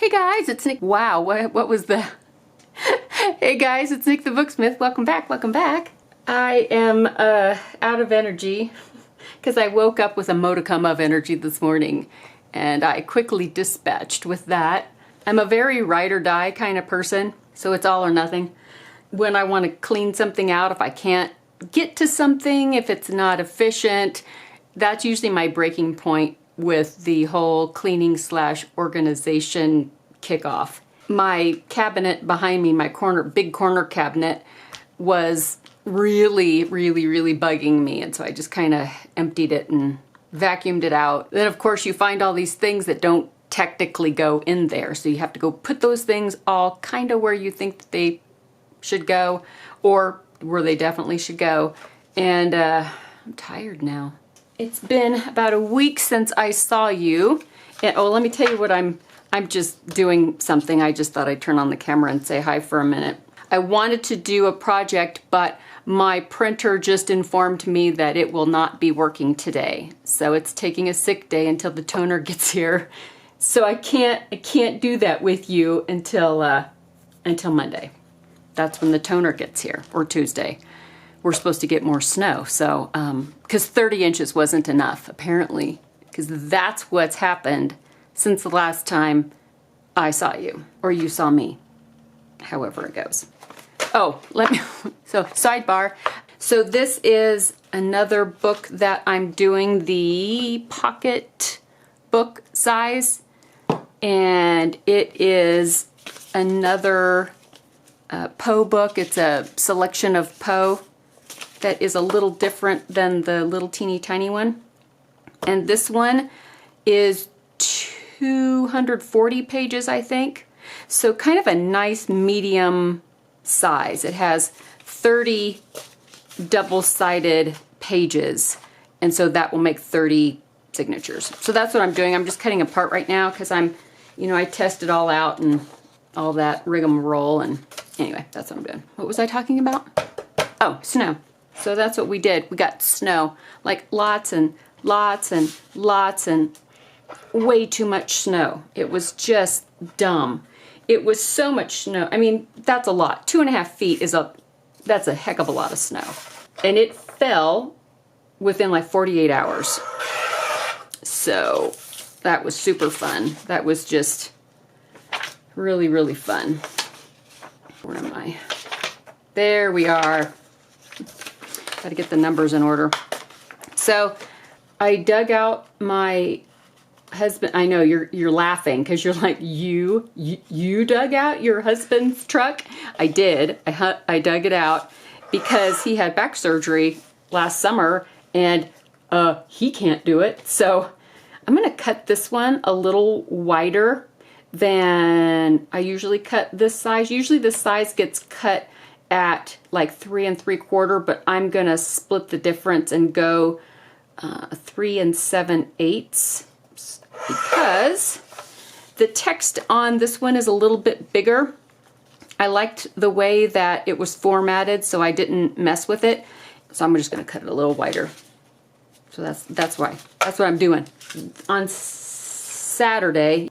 Hey guys, it's Nick. Wow, what was the... Hey guys, it's Nick the Booksmith. Welcome back, welcome back. I am out of energy because I woke up with a modicum of energy this morning and I quickly dispatched with that. I'm a very ride or die kind of person, so it's all or nothing. When I want to clean something out, if I can't get to something, if it's not efficient, that's usually my breaking point with the whole cleaning / organization kickoff. My cabinet behind me, my big corner cabinet, was really bugging me, and so I just kind of emptied it and vacuumed it out. Then of course you find all these things that don't technically go in there, so you have to go put those things all kind of where you think that they should go, or where they definitely should go. And I'm tired now. It's been about a week since I saw you. And, oh, let me tell you what I'm just doing something. I just thought I'd turn on the camera and say hi for a minute. I wanted to do a project, but my printer just informed me that it will not be working today. So it's taking a sick day until the toner gets here. So I can't do that with you until Monday. That's when the toner gets here, or Tuesday. We're supposed to get more snow, so, because 30 inches wasn't enough, apparently, because that's what's happened since the last time I saw you, or you saw me, however it goes. Oh, so sidebar. So this is another book that I'm doing the pocket book size, and it is another Poe book. It's a selection of Poe that is a little different than the little teeny tiny one. And this one is 240 pages, I think. So kind of a nice medium size. It has 30 double-sided pages, and so that will make 30 signatures. So that's what I'm doing. I'm just cutting apart right now because I test it all out and all that rigmarole, and anyway, that's what I'm doing. What was I talking about? Oh, snow. So that's what we did. We got snow, like lots and lots and lots and way too much snow. It was dumb. It was so much snow. I mean, that's a lot. 2.5 feet that's a heck of a lot of snow. And it fell within like 48 hours. So that was super fun. That was just really fun. Where am I? There we are. Got to get the numbers in order. So I dug out my husband. I know you're laughing because you're like, you dug out your husband's truck? I did. I dug it out because he had back surgery last summer and he can't do it. So I'm going to cut this one a little wider than I usually cut this size. Usually this size gets cut at like 3 3/4, but I'm gonna split the difference and go 3 7/8 because the text on this one is a little bit bigger. I liked the way that it was formatted, so I didn't mess with it. So I'm just gonna cut it a little wider. So that's why. That's what I'm doing. On Sunday.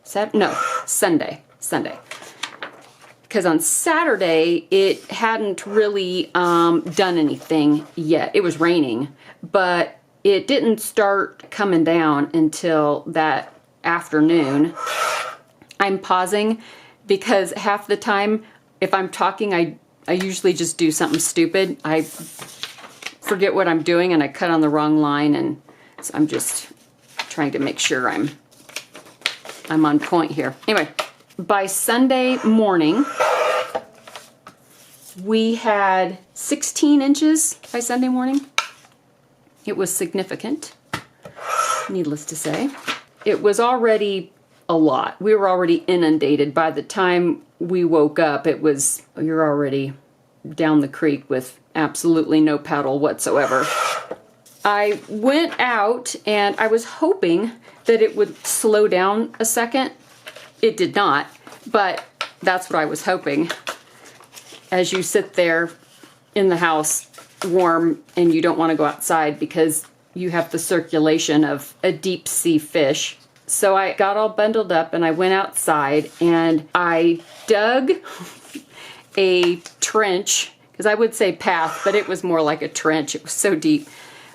Because on Saturday, it hadn't really done anything yet. It was raining, but it didn't start coming down until that afternoon. I'm pausing because half the time, if I'm talking, I usually just do something stupid. I forget what I'm doing and I cut on the wrong line, and so I'm just trying to make sure I'm on point here. Anyway. By Sunday morning, we had 16 inches by Sunday morning. It was significant, needless to say. It was already a lot. We were already inundated. By the time we woke up, you're already down the creek with absolutely no paddle whatsoever. I went out and I was hoping that it would slow down a second. It did not, but that's what I was hoping. As you sit there in the house warm and you don't want to go outside because you have the circulation of a deep sea fish So I got all bundled up and I went outside and I dug a trench, because I would say path, but it was more like a trench. It was so deep,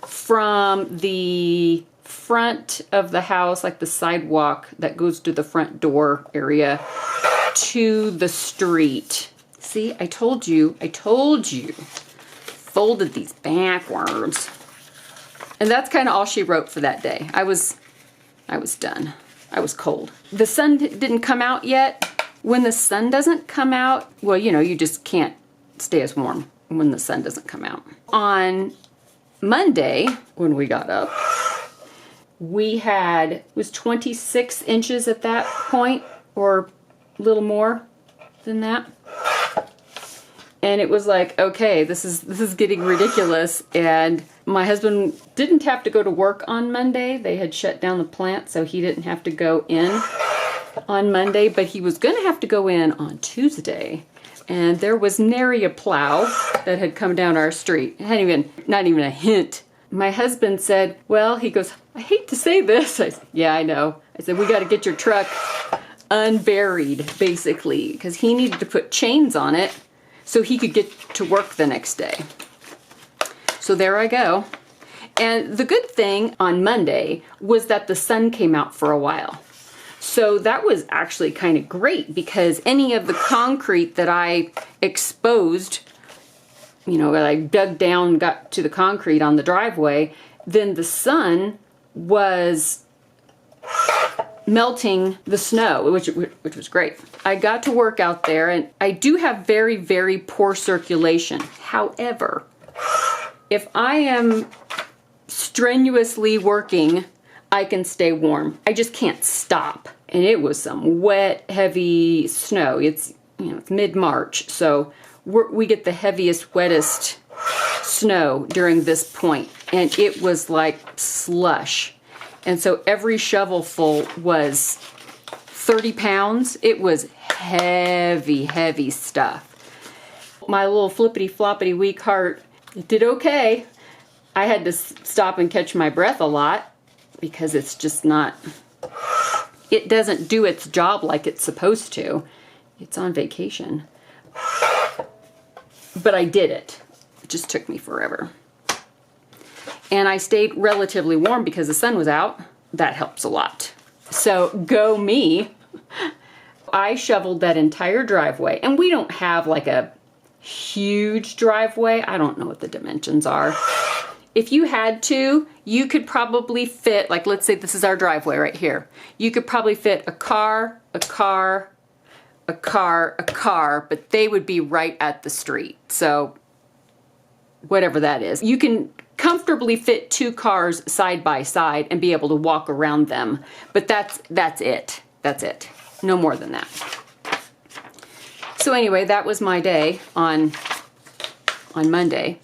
from the front of the house, like the sidewalk that goes to the front door area, to the street. See, I told you. Folded these backwards. And that's kind of all she wrote for that day. I was done. I was cold. The sun didn't come out yet. When the sun doesn't come out, well, you know, you just can't stay as warm when the sun doesn't come out. On Monday, when we got up, we had, it was 26 inches at that point, or a little more than that. And it was like, okay, this is getting ridiculous. And my husband didn't have to go to work on Monday. They had shut down the plant, so he didn't have to go in on Monday, but he was going to have to go in on Tuesday. And there was nary a plow that had come down our street. It hadn't even, not even a hint. My husband said, well, he goes, I hate to say this. I said, yeah, I know. I said, we got to get your truck unburied, basically, because he needed to put chains on it so he could get to work the next day. So there I go. And the good thing on Monday was that the sun came out for a while. So that was actually kind of great, because any of the concrete that I exposed, you know, that I dug down, got to the concrete on the driveway, then the sun was melting the snow, which was great. I got to work out there, and I do have very, very poor circulation. However, if I am strenuously working, I can stay warm. I just can't stop. And it was some wet, heavy snow. It's, you know, it's mid-March, so we get the heaviest, wettest snow during this point, and it was like slush. And so every shovelful was 30 pounds. It was heavy, heavy stuff. My little flippity-floppity weak heart, it did okay. I had to stop and catch my breath a lot, because it's just not, it doesn't do its job like it's supposed to. It's on vacation. But I did it. It just took me forever. And I stayed relatively warm because the sun was out. That helps a lot. So go me. I shoveled that entire driveway. And we don't have like a huge driveway. I don't know what the dimensions are. If you had to, you could probably fit, like let's say this is our driveway right here. You could probably fit a car, a car, a car, a car, but they would be right at the street. So whatever that is. You can comfortably fit 2 cars side by side and be able to walk around them. But that's it. That's it. No more than that. So anyway, that was my day on Monday.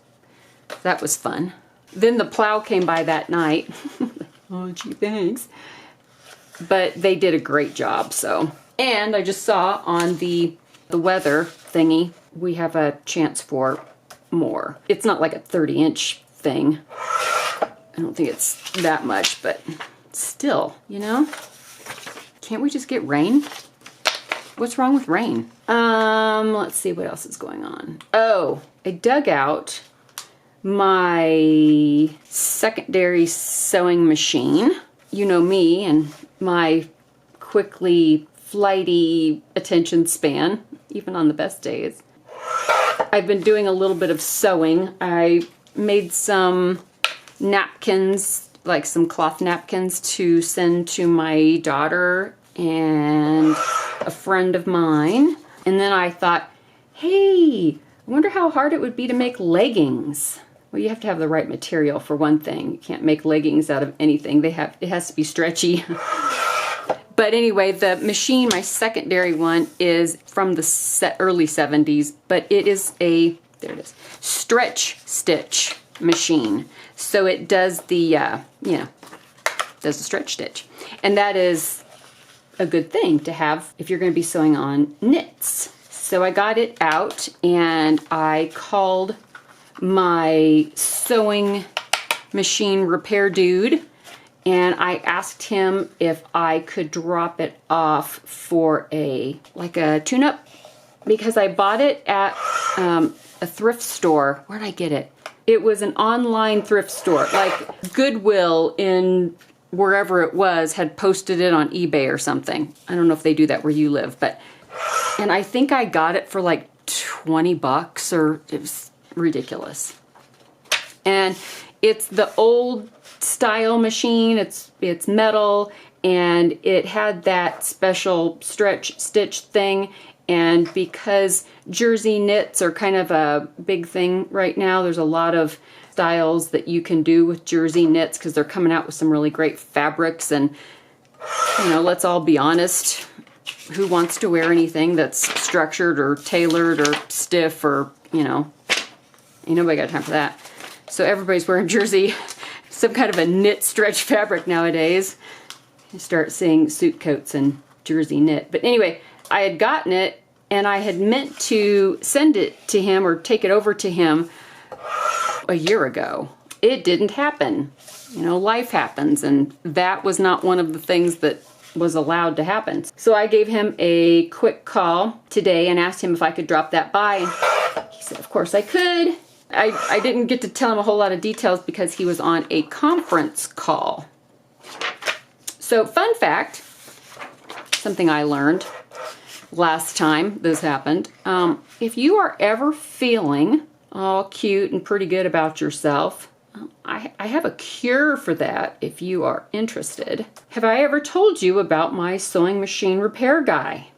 That was fun. Then the plow came by that night. Oh, gee, thanks. But they did a great job, so. And I just saw on the weather thingy, we have a chance for more. It's not like a 30-inch thing. I don't think it's that much, but still, you know? Can't we just get rain? What's wrong with rain? Let's see what else is going on. Oh, I dug out my secondary sewing machine. You know me and my quickly flighty attention span, even on the best days. I've been doing a little bit of sewing. I made some napkins, like some cloth napkins to send to my daughter and a friend of mine. And then I thought, hey, I wonder how hard it would be to make leggings. Well, you have to have the right material for one thing. You can't make leggings out of anything. It has to be stretchy. But anyway, the machine, my secondary one, is from the early 70s, but it is a, there it is, stretch stitch machine. So it does the, does the stretch stitch. And that is a good thing to have if you're going to be sewing on knits. So I got it out and I called my sewing machine repair dude, and I asked him if I could drop it off for a tune-up, because I bought it at a thrift store. Where'd I get it? It was an online thrift store, like Goodwill in wherever it was had posted it on eBay or something. I don't know if they do that where you live, and I think I got it for like $20, or it was ridiculous. And it's the old style machine. It's metal, and it had that special stretch stitch thing. And because jersey knits are kind of a big thing right now, there's a lot of styles that you can do with jersey knits because they're coming out with some really great fabrics. And, let's all be honest, who wants to wear anything that's structured or tailored or stiff or, ain't nobody got time for that. So everybody's wearing jersey, some kind of a knit stretch fabric nowadays. You start seeing suit coats and jersey knit. But anyway, I had gotten it, and I had meant to send it to him or take it over to him a year ago. It didn't happen. Life happens, and that was not one of the things that was allowed to happen. So I gave him a quick call today and asked him if I could drop that by. He said, of course I could. I didn't get to tell him a whole lot of details because he was on a conference call. So fun fact, something I learned last time this happened. If you are ever feeling all cute and pretty good about yourself, I have a cure for that if you are interested. Have I ever told you about my sewing machine repair guy?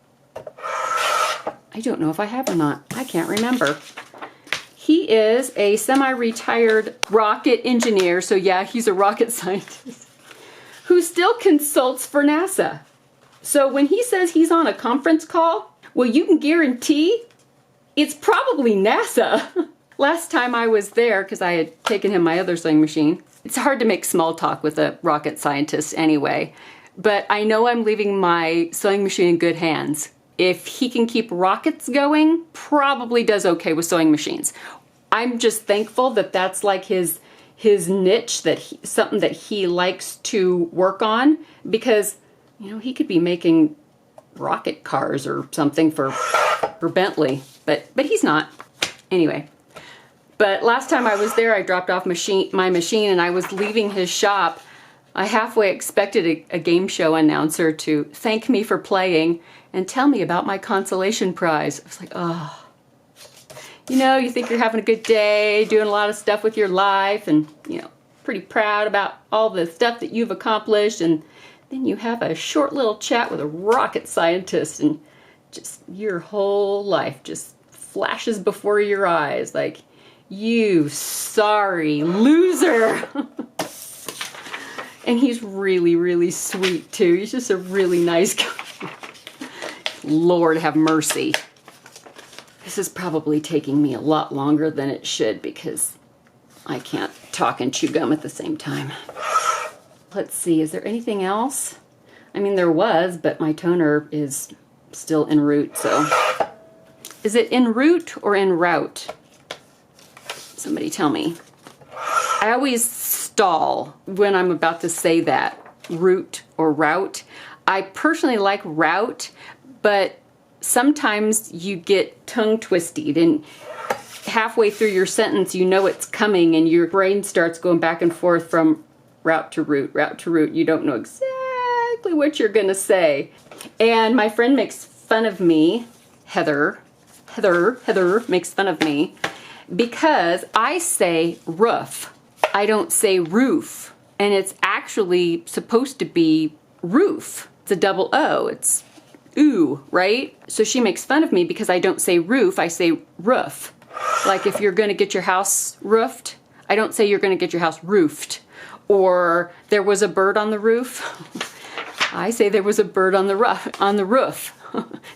I don't know if I have or not. I can't remember. He is a semi-retired rocket engineer, so yeah, he's a rocket scientist, who still consults for NASA. So when he says he's on a conference call, well, you can guarantee it's probably NASA. Last time I was there, because I had taken him my other sewing machine, it's hard to make small talk with a rocket scientist anyway, but I know I'm leaving my sewing machine in good hands. If he can keep rockets going, probably does okay with sewing machines. I'm just thankful that that's like his niche, something that he likes to work on, because he could be making rocket cars or something for Bentley, but he's not. Anyway, but last time I was there, I dropped off my machine, and I was leaving his shop. I halfway expected a game show announcer to thank me for playing and tell me about my consolation prize. I was like, oh. You think you're having a good day, doing a lot of stuff with your life, and, pretty proud about all the stuff that you've accomplished, and then you have a short little chat with a rocket scientist, and just your whole life just flashes before your eyes like, you sorry loser. And he's really, really sweet too. He's just a really nice guy. Lord have mercy. This is probably taking me a lot longer than it should because I can't talk and chew gum at the same time. Let's see, is there anything else? I mean, there was, but my toner is still en route, so. Is it en route or en route? Somebody tell me. I always stall when I'm about to say that, route or route. I personally like route, but sometimes you get tongue twisted, and halfway through your sentence you know it's coming and your brain starts going back and forth from route to route. You don't know exactly what you're gonna say. And my friend makes fun of me, Heather makes fun of me because I say roof. I don't say roof, and it's actually supposed to be roof. It's a double O. It's ooh, right? So she makes fun of me because I don't say roof, I say roof. Like if you're gonna get your house roofed, I don't say you're gonna get your house roofed. Or there was a bird on the roof. I say there was a bird on the roof.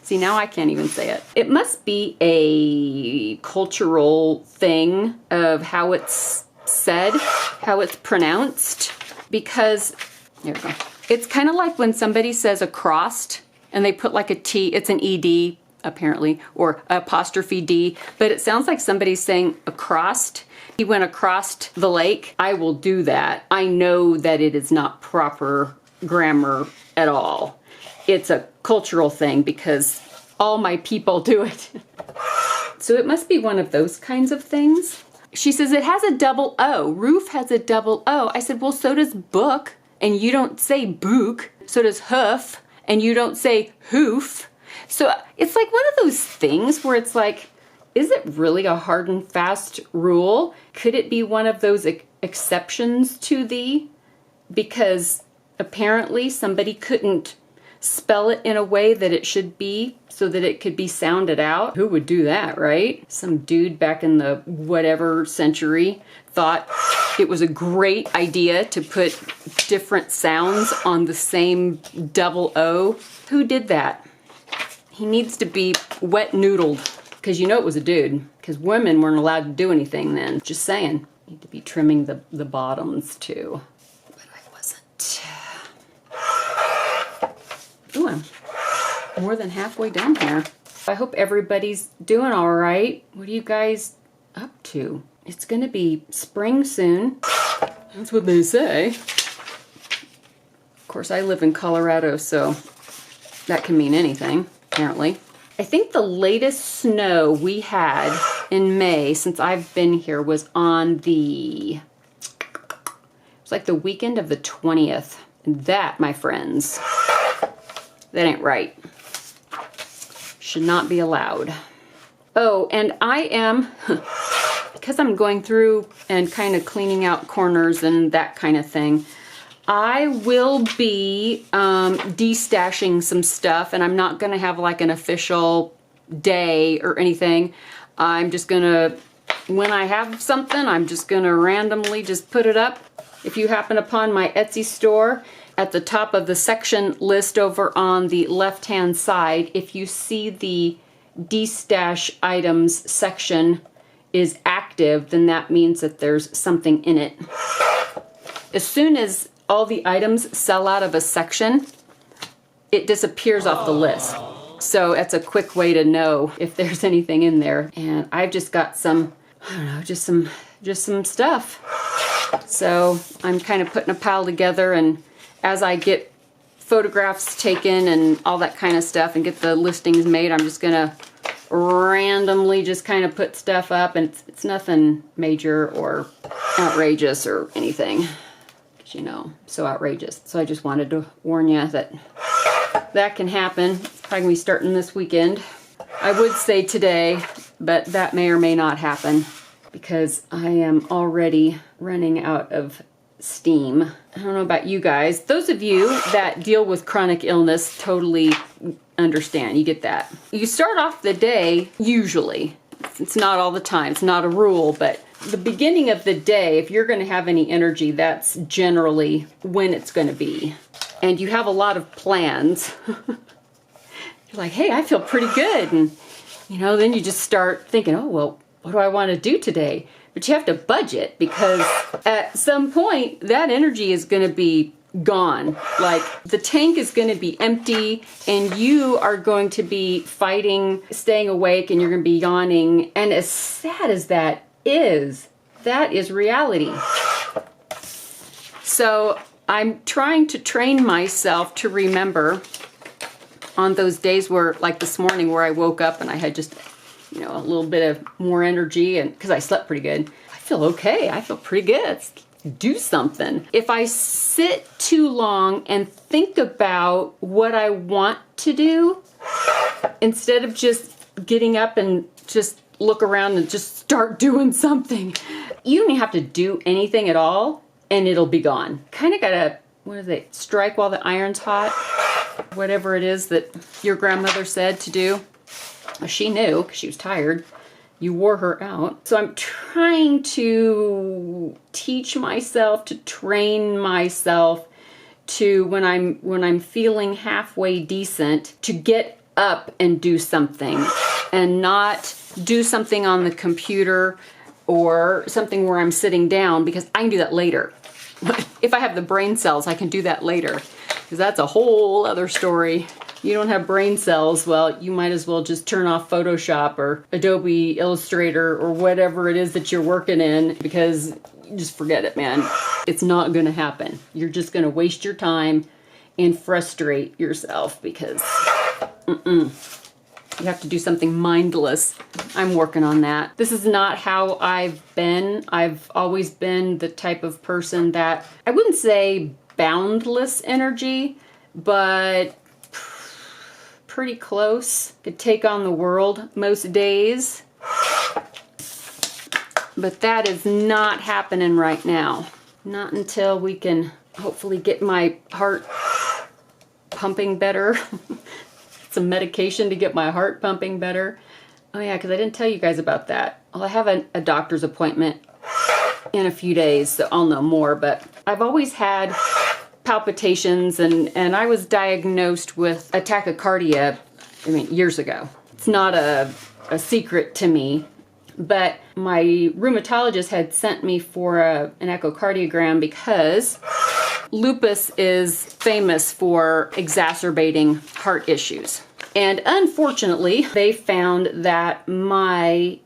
See, now I can't even say it. It must be a cultural thing of how it's said, how it's pronounced, because, there we go. It's kind of like when somebody says across and they put like a T, it's an ED, apparently, or apostrophe D, but it sounds like somebody's saying across. He went across the lake. I will do that. I know that it is not proper grammar at all. It's a cultural thing because all my people do it. So it must be one of those kinds of things. She says it has a double O. Roof has a double O. I said, well, so does book, and you don't say book. So does hoof, and you don't say hoof. So it's like one of those things where it's like, is it really a hard and fast rule? Could it be one of those exceptions to the? Because apparently somebody couldn't spell it in a way that it should be so that it could be sounded out. Who would do that, right? Some dude back in the whatever century thought it was a great idea to put different sounds on the same double O. Who did that? He needs to be wet noodled, because you know it was a dude, because women weren't allowed to do anything then. Just saying. Need to be trimming the bottoms too. But I wasn't. Ooh, I'm more than halfway down here. I hope everybody's doing all right. What are you guys up to? It's gonna be spring soon. That's what they say. Of course, I live in Colorado, so that can mean anything, apparently. I think the latest snow we had in May since I've been here was on the, it's like the weekend of the 20th. That, my friends, that ain't right. Should not be allowed. Oh, and I am, because I'm going through and kind of cleaning out corners and that kind of thing, I will be destashing some stuff, and I'm not going to have like an official day or anything. I'm just going to, when I have something, I'm just going to randomly just put it up. If you happen upon my Etsy store, at the top of the section list over on the left-hand side, if you see the destash items section is active, then that means that there's something in it. As soon as all the items sell out of a section, it disappears off the list. So that's a quick way to know if there's anything in there. And I've just got some, I don't know, just some stuff. So I'm kind of putting a pile together, and as I get photographs taken and all that kind of stuff and get the listings made, I'm just gonna randomly just kind of put stuff up, and it's nothing major or outrageous or anything. You know, so outrageous. So I just wanted to warn you that that can happen. It's probably gonna be starting this weekend. I would say today, but that may or may not happen because I am already running out of steam. I don't know about you guys. Those of you that deal with chronic illness totally understand. You get that. You start off the day, usually. It's not all the time. It's not a rule, but the beginning of the day, if you're going to have any energy, that's generally when it's going to be. And you have a lot of plans. You're like, hey, I feel pretty good. And, you know, then you just start thinking, oh, well, what do I want to do today? But you have to budget, because at some point that energy is going to be gone. Like the tank is going to be empty, and you are going to be fighting, staying awake, and you're going to be yawning. And as sad as that is reality. So I'm trying to train myself to remember on those days where, like this morning, where I woke up and I had just, you know, a little bit of more energy, and because I slept pretty good, I feel okay. I feel pretty good. Let's do something. If I sit too long and think about what I want to do, instead of just getting up and just look around and just start doing something, you don't even have to do anything at all, and it'll be gone. Kind of gotta, what is it, strike while the iron's hot? Whatever it is that your grandmother said to do. She knew, because she was tired. You wore her out. So I'm trying to teach myself, to train myself to, when I'm feeling halfway decent, to get up and do something, and not do something on the computer or something where I'm sitting down, because I can do that later. If I have the brain cells, I can do that later, because that's a whole other story. you don't have brain cells, well, you might as well just turn off Photoshop or Adobe Illustrator or whatever it is that you're working in, because just forget it, man. It's not going to happen. You're just going to waste your time and frustrate yourself because you have to do something mindless. I'm working on that. This is not how I've been. I've always been the type of person that, I wouldn't say boundless energy, but pretty close. Could take on the world most days. But that is not happening right now. Not until we can hopefully get my heart pumping better. Some medication to get my heart pumping better. Oh yeah, because I didn't tell you guys about that. Well, I have a doctor's appointment in a few days, so I'll know more. But I've always had palpitations, and I was diagnosed with a tachycardia, years ago. It's not a secret to me, but my rheumatologist had sent me for an echocardiogram because lupus is famous for exacerbating heart issues. And unfortunately, they found that my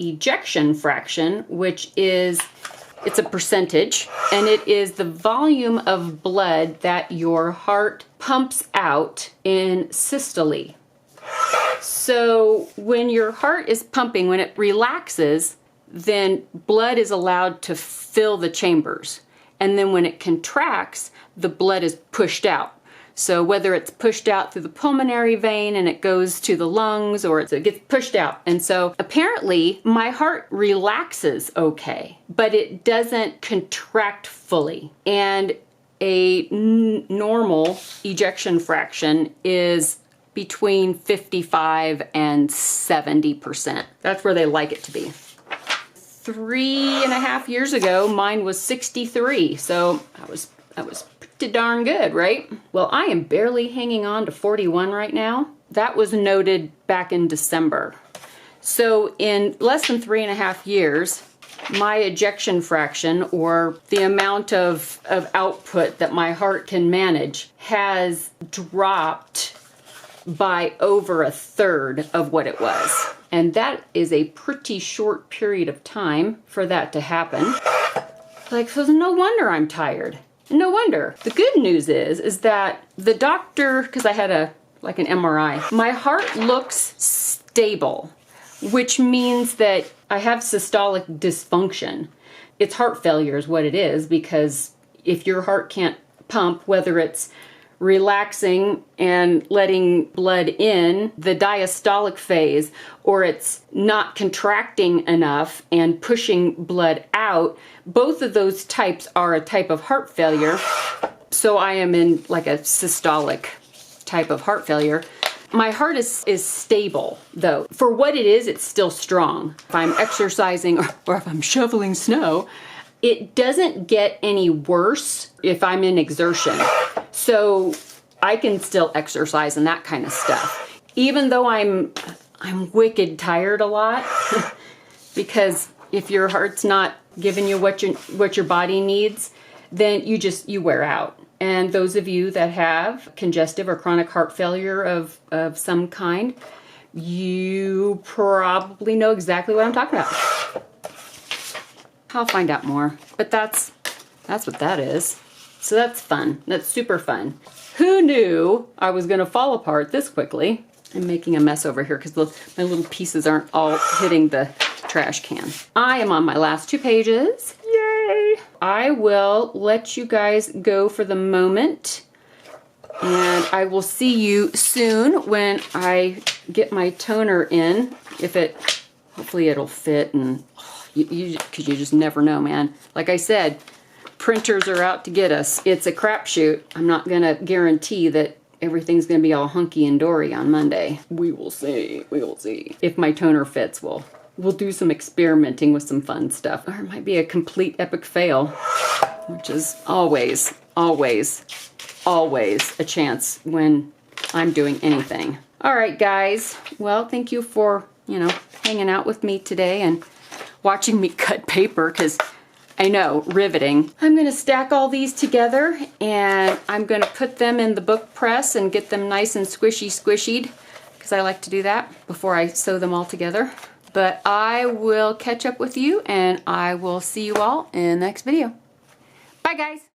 ejection fraction, which is, it's a percentage, and it is the volume of blood that your heart pumps out in systole. So when your heart is pumping, when it relaxes, then blood is allowed to fill the chambers. And then when it contracts, the blood is pushed out. So whether it's pushed out through the pulmonary vein and it goes to the lungs, or it gets pushed out. And so apparently my heart relaxes okay, but it doesn't contract fully. And a normal ejection fraction is between 55 and 70%. That's where they like it to be. 3.5 years ago, mine was 63. So I was pretty darn good, right? Well, I am barely hanging on to 41 right now. That was noted back in December. So in less than 3.5 years, my ejection fraction, or the amount of output that my heart can manage, has dropped by over 1/3 of what it was. And that is a pretty short period of time for that to happen. So no wonder I'm tired. No wonder. The good news is that the doctor, because I had an MRI, my heart looks stable, which means that I have systolic dysfunction. It's heart failure is what it is, because if your heart can't pump, whether it's relaxing and letting blood in, the diastolic phase, or it's not contracting enough and pushing blood out, both of those types are a type of heart failure. So I am in like a systolic type of heart failure. My heart is stable, though. For what it is, it's still strong. If I'm exercising or if I'm shoveling snow, it doesn't get any worse if I'm in exertion. So I can still exercise and that kind of stuff. Even though I'm wicked tired a lot, because if your heart's not giving you what your body needs, then you wear out. And those of you that have congestive or chronic heart failure of some kind, you probably know exactly what I'm talking about. I'll find out more, but that's what that is. So that's fun. That's super fun. Who knew I was going to fall apart this quickly? I'm making a mess over here because my little pieces aren't all hitting the trash can. I am on my last 2 pages. Yay! I will let you guys go for the moment, and I will see you soon when I get my toner in. Hopefully it'll fit, and because you just never know, man. Like I said, printers are out to get us. It's a crapshoot. I'm not gonna guarantee that everything's gonna be all hunky and dory on Monday. We will see. We will see. If my toner fits, we'll do some experimenting with some fun stuff. Or it might be a complete epic fail, which is always, always, always a chance when I'm doing anything. All right, guys. Well, thank you for, hanging out with me today and watching me cut paper, because I know, riveting. I'm going to stack all these together and I'm going to put them in the book press and get them nice and squishied because I like to do that before I sew them all together. But I will catch up with you and I will see you all in the next video. Bye guys!